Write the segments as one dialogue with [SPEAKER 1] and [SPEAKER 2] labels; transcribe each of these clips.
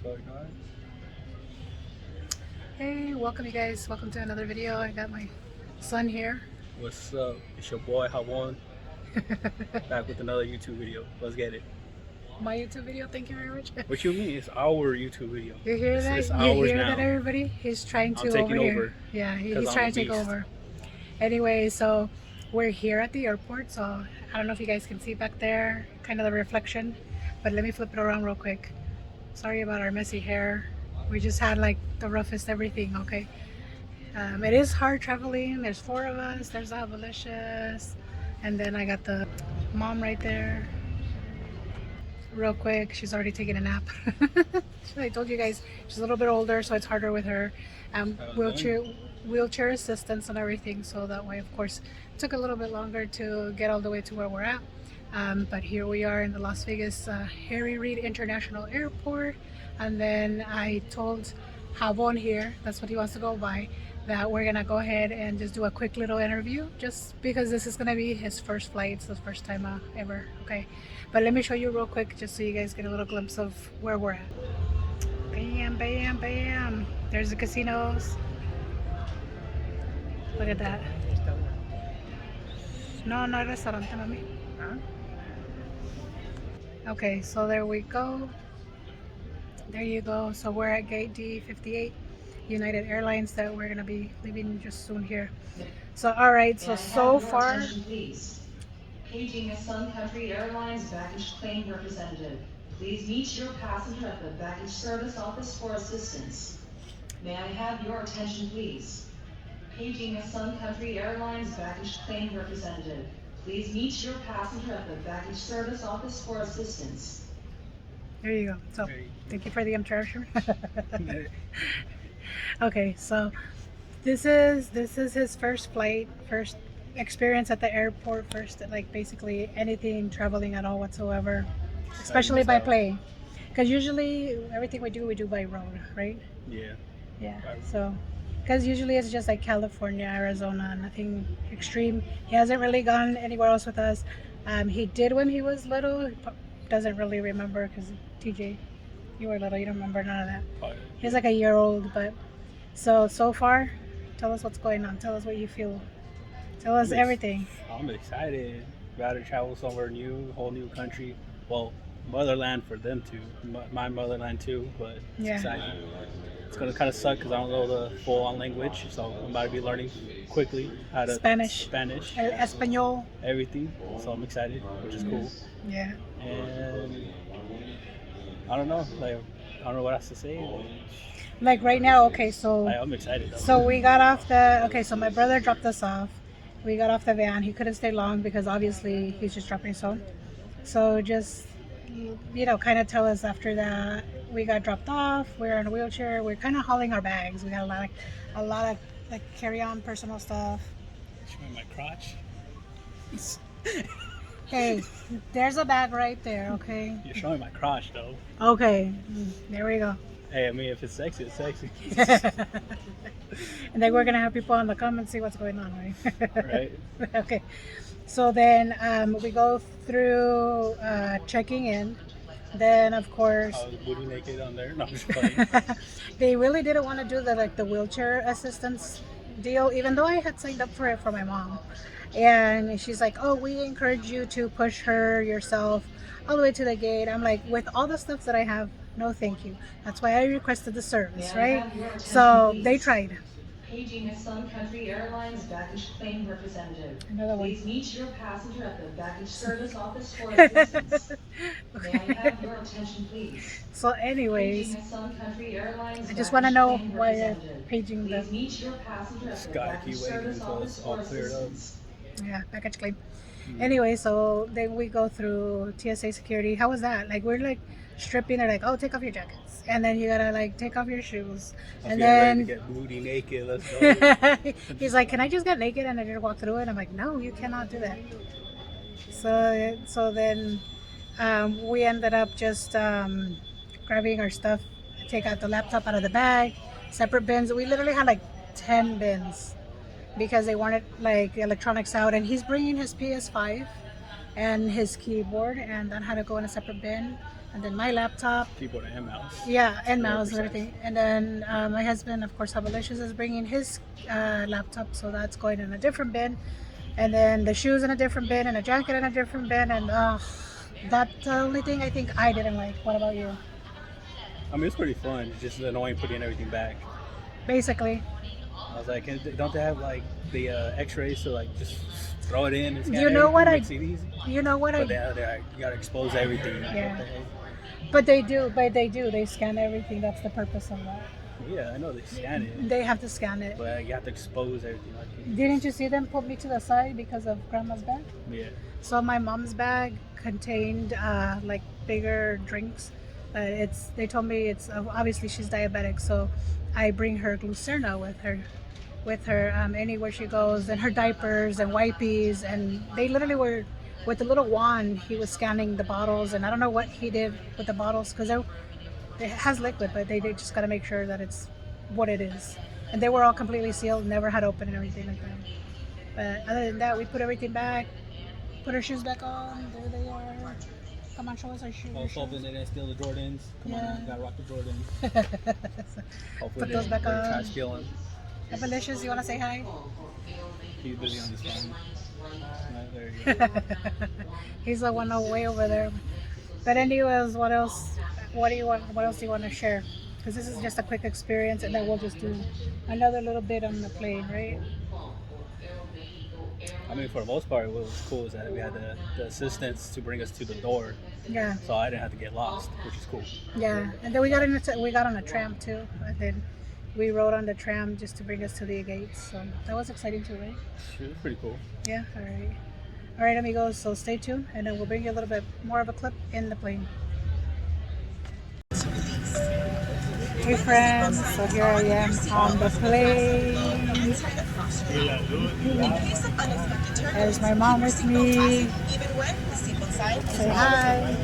[SPEAKER 1] going on?
[SPEAKER 2] Hey, welcome you guys. Welcome to another video. I got my son here.
[SPEAKER 1] What's up? It's your boy Havon back with another YouTube video. Let's get it.
[SPEAKER 2] My YouTube video, thank you very much.
[SPEAKER 1] What you mean? It's our YouTube video.
[SPEAKER 2] You hear that?
[SPEAKER 1] It's
[SPEAKER 2] You
[SPEAKER 1] ours
[SPEAKER 2] hear
[SPEAKER 1] now.
[SPEAKER 2] that, everybody? He's trying to
[SPEAKER 1] I'm taking over.
[SPEAKER 2] Yeah, he's
[SPEAKER 1] 'Cause I'm
[SPEAKER 2] trying
[SPEAKER 1] a
[SPEAKER 2] to take
[SPEAKER 1] beast.
[SPEAKER 2] over. Anyway, so we're here at the airport. So I don't know if you guys can see back there, kind of the reflection. But let me flip it around real quick. Sorry about our messy hair. We just had like the roughest everything, okay? It is hard traveling. There's 4 of us. There's Avalicious. And then I got the mom right there. Real quick, she's already taking a nap. I told you guys, she's a little bit older, so it's harder with her. Wheelchair assistance and everything. So that way, of course, it took a little bit longer to get all the way to where we're at. But here we are in the Las Vegas Harry Reid International Airport. And then I told Havon here, that's what he wants to go by, that we're gonna go ahead and just do a quick little interview, just because this is gonna be his first flight. It's the first time ever, okay? But let me show you real quick, just so you guys get a little glimpse of where we're at. Bam, bam, bam. There's the casinos. Look at that. No, no restaurante, mami. Okay, so there we go. There you go. So we're at gate D58, United Airlines, that we're gonna be leaving just soon here. So all right, so far.
[SPEAKER 3] Paging a Sun Country Airlines baggage claim representative. Please meet your passenger at the baggage service office for assistance. May I have your attention, please? Paging a Sun Country Airlines baggage claim representative. Please meet your passenger at the baggage service office for assistance.
[SPEAKER 2] There you go. So thank you for the interruption. Okay, so this is his first flight, first experience at the airport, first like basically anything traveling at all whatsoever, especially by plane, because usually everything we do by road, right? Yeah. So because usually it's just like California, Arizona, nothing extreme. He hasn't really gone anywhere else with us. He did when he was little. Doesn't really remember, because TJ, you were little, you don't remember none of that. He's like a year old. But so far, tell us what's going on. Tell us what you feel. Tell us everything.
[SPEAKER 1] I'm excited. About to travel somewhere new, whole new country. Well, motherland for them too. My motherland too, but it's exciting. It's gonna kind of suck because I don't know the full-on language, so I'm about to be learning quickly how to Spanish,
[SPEAKER 2] El Español,
[SPEAKER 1] everything. So I'm excited, which is cool.
[SPEAKER 2] Yeah.
[SPEAKER 1] And I don't know, like I don't know what else to say.
[SPEAKER 2] Like right now, okay, so
[SPEAKER 1] I'm excited though.
[SPEAKER 2] So we got off so my brother dropped us off. We got off the van. He couldn't stay long because obviously he's just dropping his phone. So just, you know, kind of tell us after that. We got dropped off. We're in a wheelchair. We're kind of hauling our bags. We got a lot of like carry-on personal stuff.
[SPEAKER 1] Showing my crotch.
[SPEAKER 2] Hey, there's a bag right there, okay?
[SPEAKER 1] You're showing my crotch though.
[SPEAKER 2] Okay, there we go.
[SPEAKER 1] Hey, I mean, if it's sexy, it's sexy.
[SPEAKER 2] And then we're gonna have people in the comments see what's going on, right?
[SPEAKER 1] Right.
[SPEAKER 2] Okay. So then we go through checking in. Then of course.
[SPEAKER 1] I was booty naked on there. No, I'm just playing.
[SPEAKER 2] They really didn't want to do the wheelchair assistance deal, even though I had signed up for it for my mom. And she's like, "Oh, we encourage you to push her yourself all the way to the gate." I'm like, with all the stuff that I have, no thank you. That's why I requested the service, right? So they tried.
[SPEAKER 3] Paging a Sun Country Airlines baggage claim representative.
[SPEAKER 2] Another one.
[SPEAKER 3] Please meet your passenger at the baggage service office for assistance. May I have your attention, please?
[SPEAKER 2] So anyways,
[SPEAKER 3] Paging a Sun Country Airlines
[SPEAKER 2] I just want to know
[SPEAKER 3] baggage claim
[SPEAKER 2] why you're
[SPEAKER 3] representative.
[SPEAKER 2] paging the
[SPEAKER 3] Please meet your passenger at the
[SPEAKER 1] Gotta
[SPEAKER 3] baggage
[SPEAKER 1] keep waiting
[SPEAKER 3] service
[SPEAKER 1] until
[SPEAKER 3] office
[SPEAKER 1] it's all
[SPEAKER 3] for
[SPEAKER 1] cleared up.
[SPEAKER 3] assistance.
[SPEAKER 2] package claim. Anyway, so then we go through TSA security. How was that? Like, we're like stripping. They're like, "Oh, take off your jackets," and then you gotta like take off your shoes, and then
[SPEAKER 1] ready to get booty naked. Let's go.
[SPEAKER 2] he's like, "Can I just get naked and I just walk through it?" I'm like, "No, you cannot do that." So then we ended up just grabbing our stuff, take out the laptop out of the bag, separate bins. We literally had like 10 bins because they wanted like electronics out, and he's bringing his PS5 and his keyboard, and that had to go in a separate bin. and then my laptop.
[SPEAKER 1] Keyboard and mouse.
[SPEAKER 2] Yeah, and
[SPEAKER 1] Very
[SPEAKER 2] mouse and
[SPEAKER 1] precise.
[SPEAKER 2] everything. And then my husband, of course, Habalicious, is bringing his laptop, so that's going in a different bin. And then the shoes in a different bin, and a jacket in a different bin. And that's the only thing I think I didn't like. What about you?
[SPEAKER 1] I mean, it's pretty fun. It's just annoying putting everything back.
[SPEAKER 2] Basically.
[SPEAKER 1] I was like, don't they have like the X-rays to like just throw it in and scan
[SPEAKER 2] You know what
[SPEAKER 1] makes it easy?
[SPEAKER 2] You know what
[SPEAKER 1] But you gotta expose everything.
[SPEAKER 2] Yeah. But they do. They scan everything. That's the purpose of that.
[SPEAKER 1] Yeah, I know they scan it,
[SPEAKER 2] They have to scan it.
[SPEAKER 1] but you have to expose everything. Like,
[SPEAKER 2] Didn't you see them put me to the side because of grandma's bag?
[SPEAKER 1] yeah.
[SPEAKER 2] So my mom's bag contained like bigger drinks. They told me it's obviously she's diabetic, so I bring her Glucerna with her anywhere she goes, and her diapers and wipes, and they literally were with the little wand. He was scanning the bottles, and I don't know what he did with the bottles because it has liquid, but they just got to make sure that it's what it is. And they were all completely sealed, never had open and everything like that. But other than that, we put everything back, put our shoes back on. There they are. Come on, show us our shoes.
[SPEAKER 1] Also, hoping they didn't steal the Jordans. Come
[SPEAKER 2] Yeah.
[SPEAKER 1] on, gotta rock the Jordans. Hopefully
[SPEAKER 2] Put those
[SPEAKER 1] they
[SPEAKER 2] back
[SPEAKER 1] don't
[SPEAKER 2] on.
[SPEAKER 1] try stealing.
[SPEAKER 2] Evalicious, you want to say hi?
[SPEAKER 1] He's busy on his phone. Right, there you go.
[SPEAKER 2] He's the one way over there. But anyways, what else? What else do you want to share? Because this is just a quick experience, and then we'll just do another little bit on the plane, right?
[SPEAKER 1] I mean, for the most part, what was cool is that we had the assistants to bring us to the door,
[SPEAKER 2] Yeah,
[SPEAKER 1] so I didn't have to get lost, which is cool.
[SPEAKER 2] yeah. And then we got on a tram too, and then we rode on the tram just to bring us to the gates. So that was exciting too, right?
[SPEAKER 1] It was pretty cool.
[SPEAKER 2] Yeah. All right, amigos. So stay tuned, and then we'll bring you a little bit more of a clip in the plane. Hey friends, so here I am on the plane. There's my mom with me. Say hi.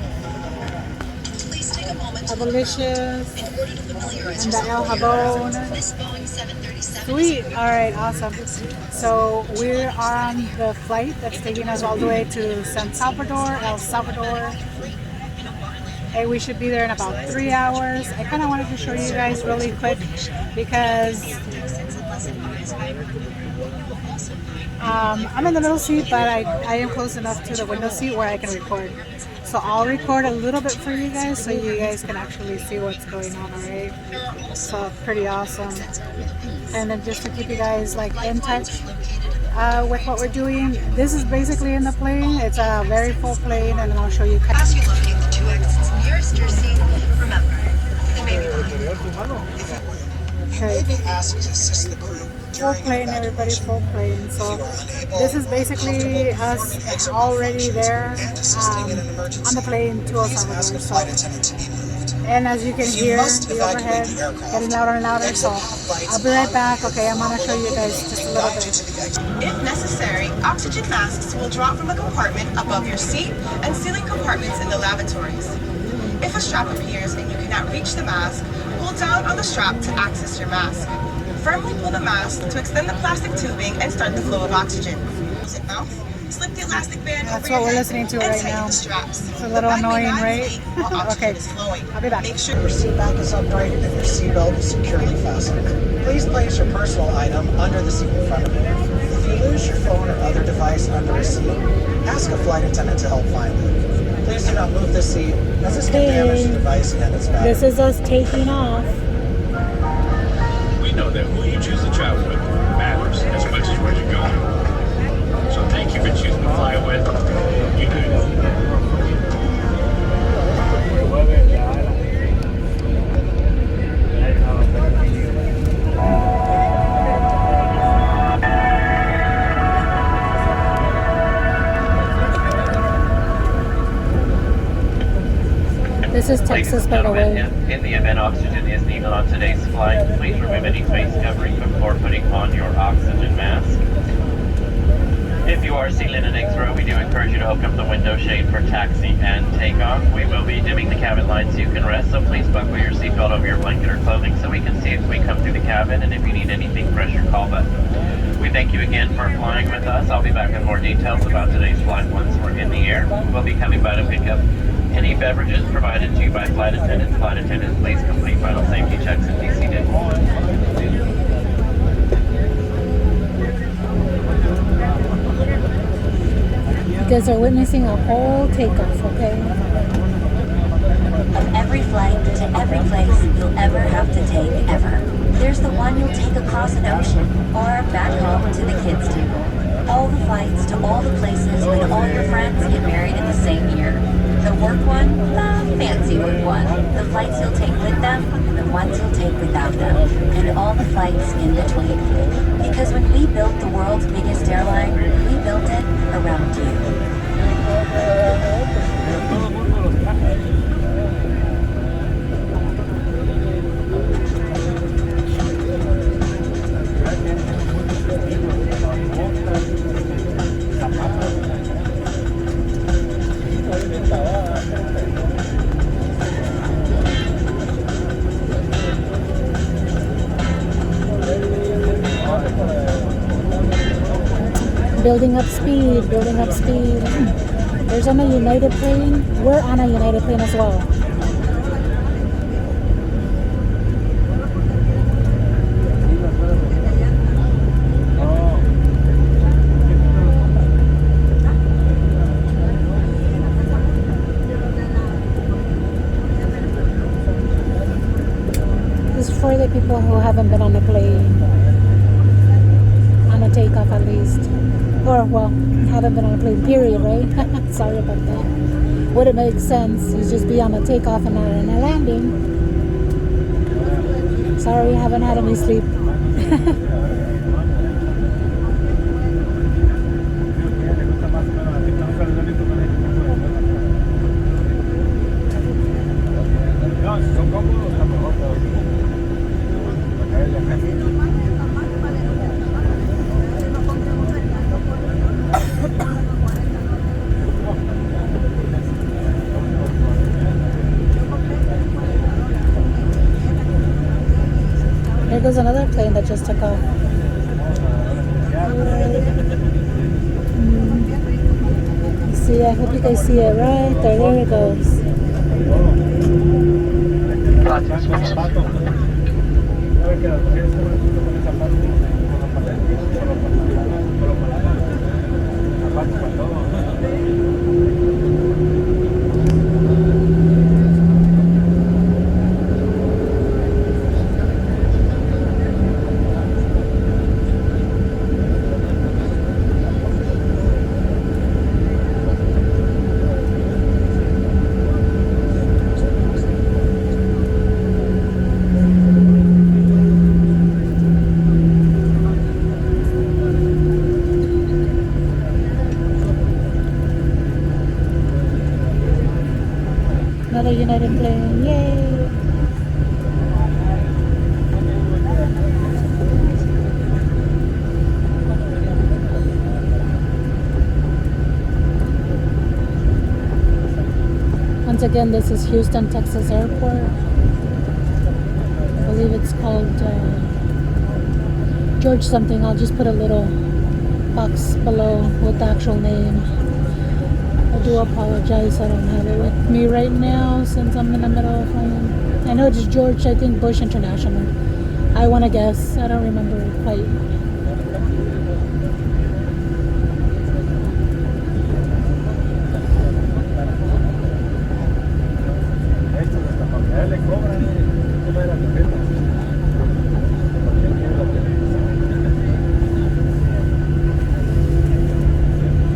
[SPEAKER 2] Abolitious. And the El Jabon. Sweet. Alright, awesome. So we're on the flight that's taking us all the way to San Salvador, El Salvador. Hey, we should be there in about 3 hours. I kind of wanted to show you guys really quick because I'm in the middle seat, but I am close enough to the window seat where I can record. So I'll record a little bit for you guys so you guys can actually see what's going on, alright? So pretty awesome. And then just to keep you guys like in touch with what we're doing, this is basically in the plane. It's a very full plane, and then I'll show you.
[SPEAKER 4] As you locate the 2 exits nearest your seat, remember, they may be locked.
[SPEAKER 2] Okay.
[SPEAKER 4] Be asked to assist the crew
[SPEAKER 2] Full plane, everybody, full plane. So this is basically us already there on the plane to El Salvador. So, and as you can hear, the overhead getting louder and louder. So I'll be right back. Okay, I'm gonna show you guys just a little bit.
[SPEAKER 5] If necessary, oxygen masks will drop from a compartment above your seat and ceiling compartments in the lavatories. If a strap appears and you cannot reach the mask, pull down on the strap to access your mask. Firmly pull the mask to extend the plastic tubing and start the flow of oxygen. Use it mouth, slip the elastic band
[SPEAKER 2] That's
[SPEAKER 5] over
[SPEAKER 2] what
[SPEAKER 5] your
[SPEAKER 2] we're
[SPEAKER 5] head
[SPEAKER 2] listening to
[SPEAKER 5] and
[SPEAKER 2] right
[SPEAKER 5] tighten
[SPEAKER 2] now.
[SPEAKER 5] the straps.
[SPEAKER 2] It's a little
[SPEAKER 5] The back
[SPEAKER 2] annoying,
[SPEAKER 5] may not
[SPEAKER 2] right?
[SPEAKER 5] inflate while oxygen
[SPEAKER 2] Okay.
[SPEAKER 5] is flowing.
[SPEAKER 2] I'll be back.
[SPEAKER 5] Make sure
[SPEAKER 6] Your seat back is upright and your seatbelt is securely fastened. Please place your personal item under the seat in front of you. If you lose your phone or other device under a seat, ask a flight attendant to help find it. Please do not move the seat, as this can damage the device and its battery.
[SPEAKER 2] This is us taking off.
[SPEAKER 7] We know that who you choose to travel with matters as much as where you're going. So thank you for choosing to fly with United.
[SPEAKER 2] This is Texas, by the way.
[SPEAKER 8] In the event oxygen is needed on today's flight, please remove any face covering before putting on your oxygen mask. If you are seated in an next row, we do encourage you to open up the window shade for taxi and takeoff. We will be dimming the cabin lights so you can rest, so please buckle your seatbelt over your blanket or clothing so we can see if we come through the cabin, and if you need anything, press your call button. We thank you again for flying with us. I'll be back with more details about today's flight once we're in the air. We'll be coming by to pick up Any beverages provided to you by flight attendants. Flight attendants, please complete vital safety checks and be seated.
[SPEAKER 2] You guys are witnessing a whole takeoff, okay?
[SPEAKER 9] Of every flight to every place you'll ever have to take ever. There's the one you'll take across an ocean or back home to the kids' table. All the flights to all the places when all your friends get married in the same year. The work one, the fancy work one. The flights you'll take with them and the ones you'll take without them. And all the flights in between. Because when we built the world's biggest airline, we built it around you.
[SPEAKER 2] Building up speed, building up speed. There's on a United plane. We're on a United plane as well. This is for the people who haven't been on a plane. On a takeoff at least. Or, well, haven't been on a plane, period, right? Sorry about that. Wouldn't make sense. You just be on a takeoff and not on a landing. Sorry, haven't had any sleep. There goes another plane that just took off. See, I hope you guys see it right there. There it goes. Another United plane, yay! Once again, this is Houston, Texas Airport. I believe it's called George something. I'll just put a little box below with the actual name. I do apologize, I don't have it with me right now since I'm in the middle of flying. I know it's George, I think Bush International. I want to guess, I don't remember quite.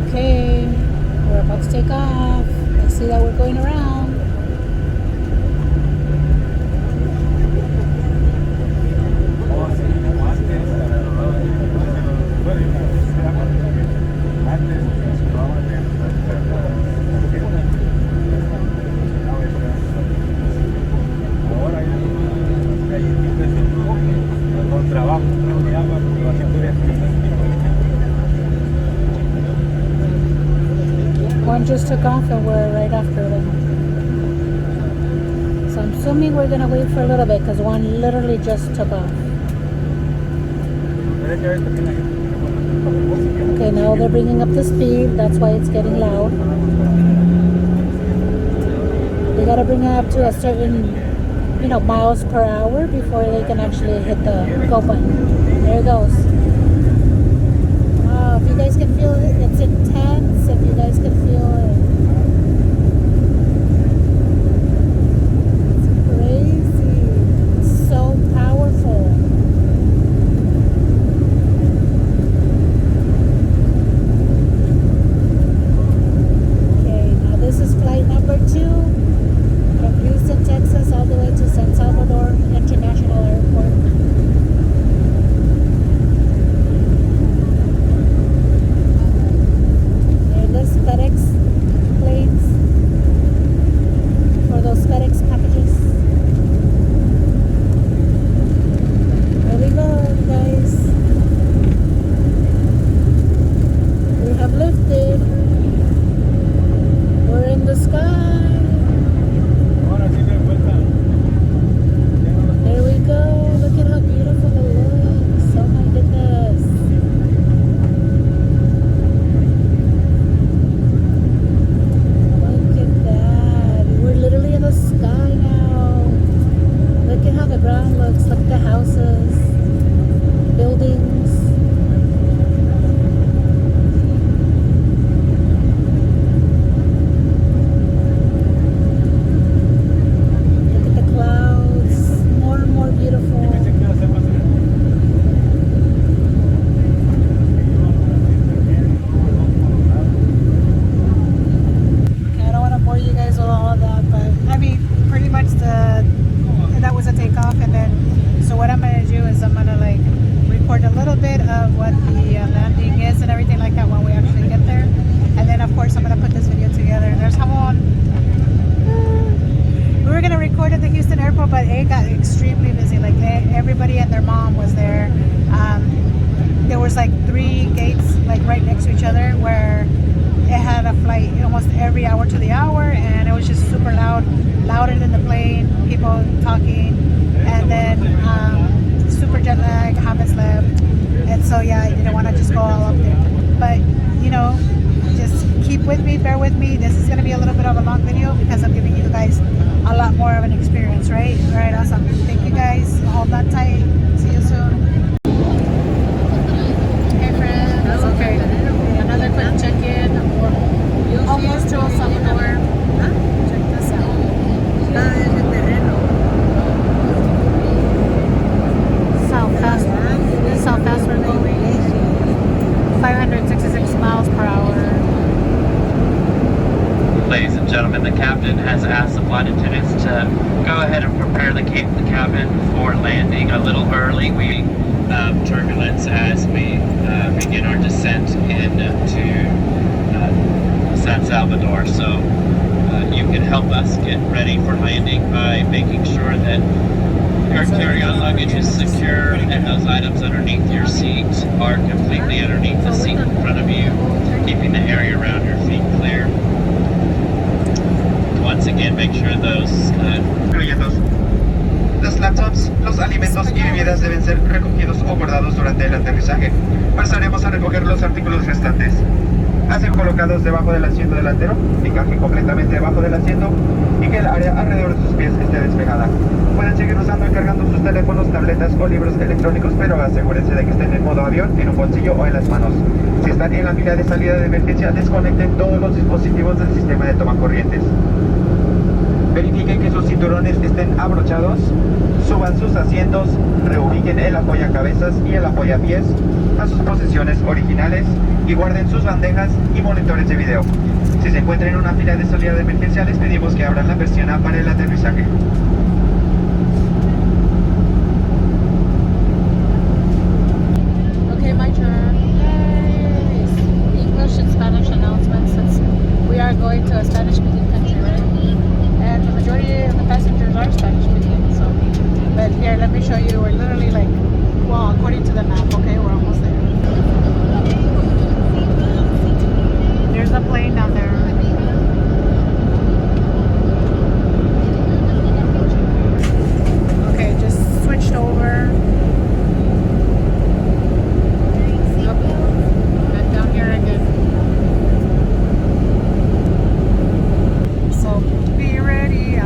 [SPEAKER 2] Okay, we're about to take off. I see that we're going around. One just took off and we're right after them. So I'm assuming we're gonna wait for a little bit because one literally just took off. Okay, now they're bringing up the speed. That's why it's getting loud. They gotta bring it up to a certain, miles per hour before they can actually hit the go button. There it goes. Wow, if you guys can feel it, it's intense. If you guys can feel it. It's crazy. It's so powerful. This is flight number 2 from Houston, Texas, all the way to SAN SALVADor International Airport. And this FedEx planes for those FedEx packages. There we go, guys. We have lifted. We're in the sky. There we go. Look at how beautiful it looks. Oh my goodness. Look at that. We're literally in the sky now. Look at how the ground looks. Look at the houses, buildings. That was a takeoff, and then so what I'm gonna do is I'm gonna record a little bit of what the landing is and everything like that when we actually get there, and then of course I'm gonna put this video together. And there's Hamon. We were gonna record at the Houston airport, but it got extremely busy. Everybody and their mom was there. There was 3 gates right next to each other where it had a flight almost every hour to the hour, and it was just super loud, louder than the plane, people talking, and then super jet lag, haven't slept, and so yeah, I didn't want to just go all up there. But just keep with me, bear with me. This is going to be a little bit of a long video because I'm giving you guys a lot more of an experience, right? All right, awesome. Thank you guys. Hold on tight. See you soon. Hey friends, okay. Another quick check-in. We're almost to El Salvador. Check this out. This is how fast we're going. 566 miles per hour.
[SPEAKER 8] Ladies and gentlemen, the captain has asked the flight attendants to go ahead and prepare the cabin for landing a little early. We turbulence as we begin our descent into SAN Salvador. So you can help us get ready for landing by making sure that your carry-on luggage is secure and those items underneath your seat are completely underneath the seat in front of you, keeping the area around your feet clear. Once again, make sure those
[SPEAKER 10] Los laptops, los alimentos y bebidas deben ser recogidos o guardados durante el aterrizaje. Pasaremos a recoger los artículos restantes. Hacen colocados debajo del asiento delantero, encaje completamente debajo del asiento y que el área alrededor de sus pies esté despejada. Pueden seguir usando y cargando sus teléfonos, tabletas o libros electrónicos, pero asegúrense de que estén en modo avión, en un bolsillo o en las manos. Si están en la fila de salida de emergencia, desconecten todos los dispositivos del sistema de tomacorrientes. Verifiquen que sus cinturones estén abrochados, suban sus asientos, reubiquen el apoyacabezas y el apoyapiés a sus posiciones originales y guarden sus bandejas y monitores de video. Si se encuentran en una fila de salida de emergencia, les pedimos que abran la persiana para el aterrizaje.
[SPEAKER 2] Okay, my turn. Yay! English and Spanish announcements, since we are going to a Spanish-speaking country, right? And the majority of the passengers are Spanish-speaking, so. But here, let me show you. We're literally well, according to the map, okay, we're almost there. There's a plane down there. Okay, just switched over. And down here again. So be ready.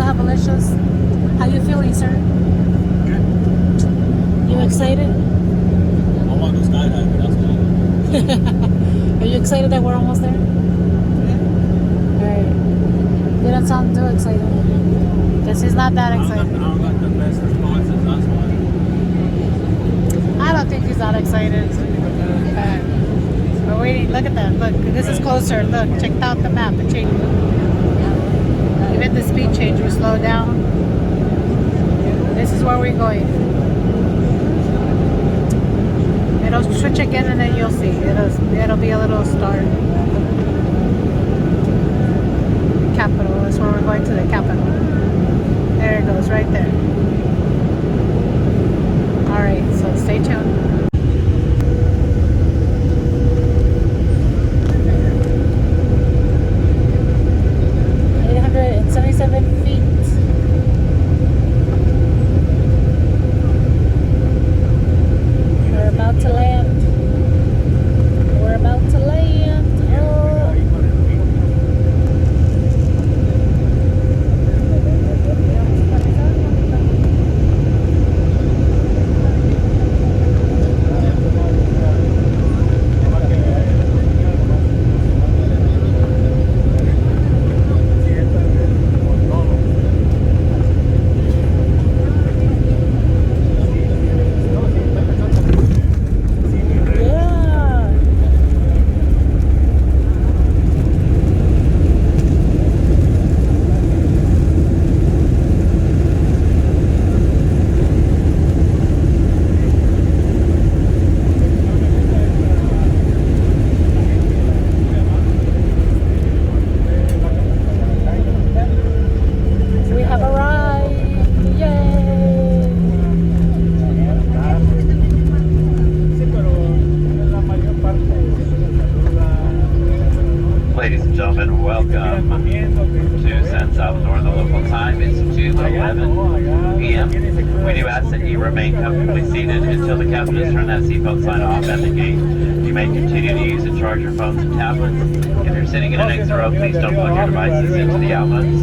[SPEAKER 2] have delicious. How you feeling, sir?
[SPEAKER 1] Good.
[SPEAKER 2] You excited?
[SPEAKER 1] I want to go skydiving. That's all.
[SPEAKER 2] Are you excited that we're almost there? Alright. You don't sound too excited. Guess he's not that excited.
[SPEAKER 1] I don't got the best responses. That's why.
[SPEAKER 2] I don't think he's that excited. We're waiting. Look at that. Look, this is closer. Look, check out the map. It changed. Even the speed change, we slow down. This is where we're going. It'll switch again and then you'll see. It'll be a little star. Capital. That's where we're going, to the capital. There it goes, right there. Alright, so stay tuned. 877 feet. We're about to land. We're about to land. Oh.
[SPEAKER 8] Ladies and gentlemen, welcome to San Salvador. The local time is 2:11 p.m. We do ask that you remain comfortably seated until the captain has turned that seatbelt sign off at the gate. You may continue to use and charge your phones and tablets. If you're sitting in an exit row, please don't plug your devices into the outlets.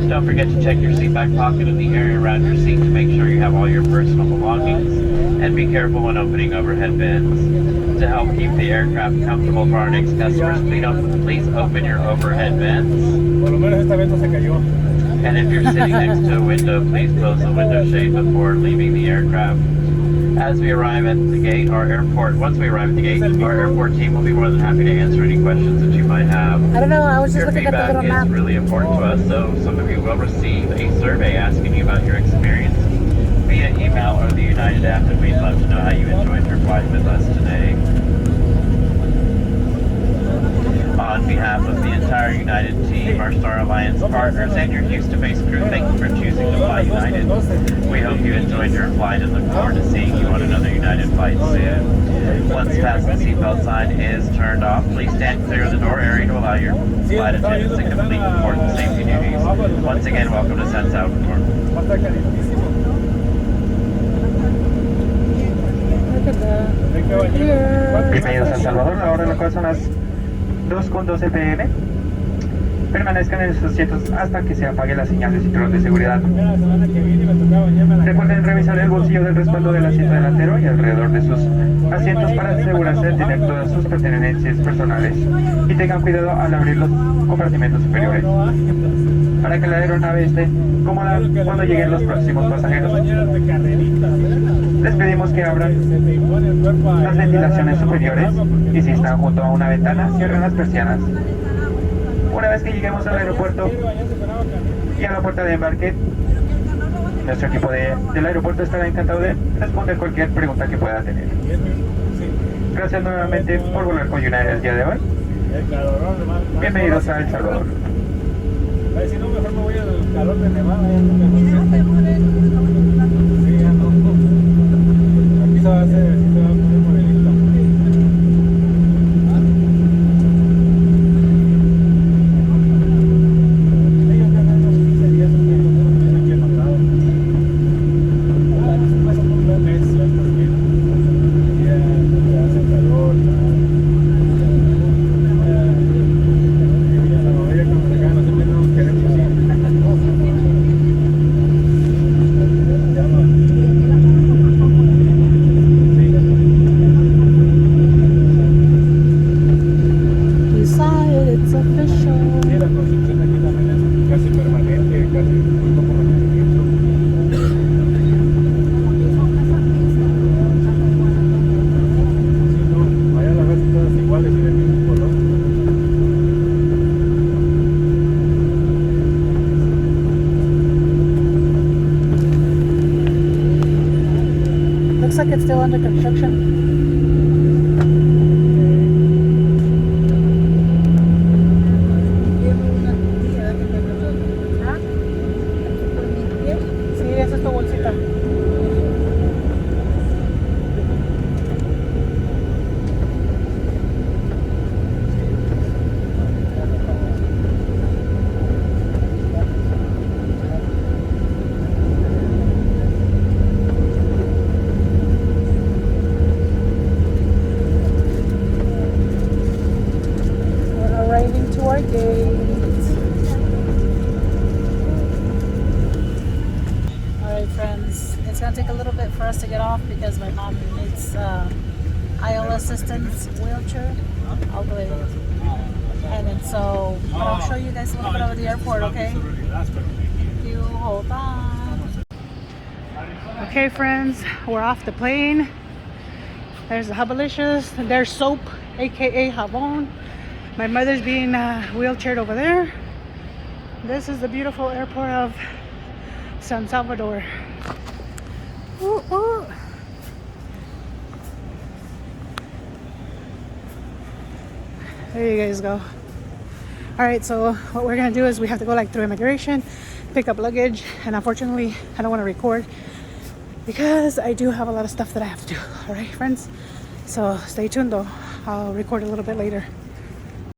[SPEAKER 8] Don't forget to check your seat back pocket and the area around your seat to make sure you have all your personal belongings. And be careful when opening overhead bins. To help keep the aircraft comfortable for our next customers, please open your overhead bins. And if you're sitting next to a window, please close the window shade before leaving the aircraft. As we arrive at the gate, once we arrive at the gate, our airport team will be more than happy to answer any questions that you might have.
[SPEAKER 2] I don't know, I was just looking at the little map.
[SPEAKER 8] Your feedback is really important to us, so some of you will receive a survey asking you about your experience via email or the United app, and we'd love to know how you enjoyed your flight with us today. On behalf of the entire United team, our Star Alliance partners, and your Houston-based crew, thank you for choosing to fly United. We hope you enjoyed your flight and look forward to seeing you on another United flight soon. Once past the seatbelt sign is turned off, please stand clear of the door area to allow your flight attendants to complete important safety duties. Once again, welcome to San Salvador.
[SPEAKER 10] Bienvenidos a San Salvador, ahora la cual son las 2:12 p.m. Permanezcan en sus asientos hasta que se apague la señal de cinturón de seguridad. Recuerden revisar el bolsillo del respaldo del asiento delantero y alrededor de sus asientos para asegurarse de tener todas sus pertenencias personales. Y tengan cuidado al abrir los compartimentos superiores, para que la aeronave esté cómoda cuando lleguen los próximos pasajeros. Les pedimos que abran las ventilaciones superiores y si están junto a una ventana, cierren las persianas. Una vez que lleguemos al aeropuerto y a la puerta de embarque, nuestro equipo del aeropuerto estará encantado de responder cualquier pregunta que pueda tener. Gracias nuevamente por volar con United el día de hoy. Bienvenidos a El Salvador.
[SPEAKER 1] Si no, mejor me voy al calor de Nevada. Aquí se va a hacer, aquí se va a poner modelito. Ellos ya dan unos 15 días aquí anotado. Más o menos un mes, ya porque ya hace calor. Ya cuando se acaban los inviernos queremos ir.
[SPEAKER 2] under construction. Sí, esa es tu bolsita. Our gate. Alright friends, it's gonna take a little bit for us to get off because my mom needs IL assistance wheelchair all the way. And then so I'll show you guys a little bit over the airport, okay? Thank you, hold on. Okay friends, we're off the plane. There's the Hubbalicious, there's soap, aka jabon. My mother's being wheelchaired over there. This is the beautiful airport of San Salvador. Ooh, ooh. There you guys go. Alright, so what we're gonna do is we have to go like through immigration, pick up luggage, and unfortunately I don't want to record because I do have a lot of stuff that I have to do. Alright friends, so stay tuned though. I'll record a little bit later.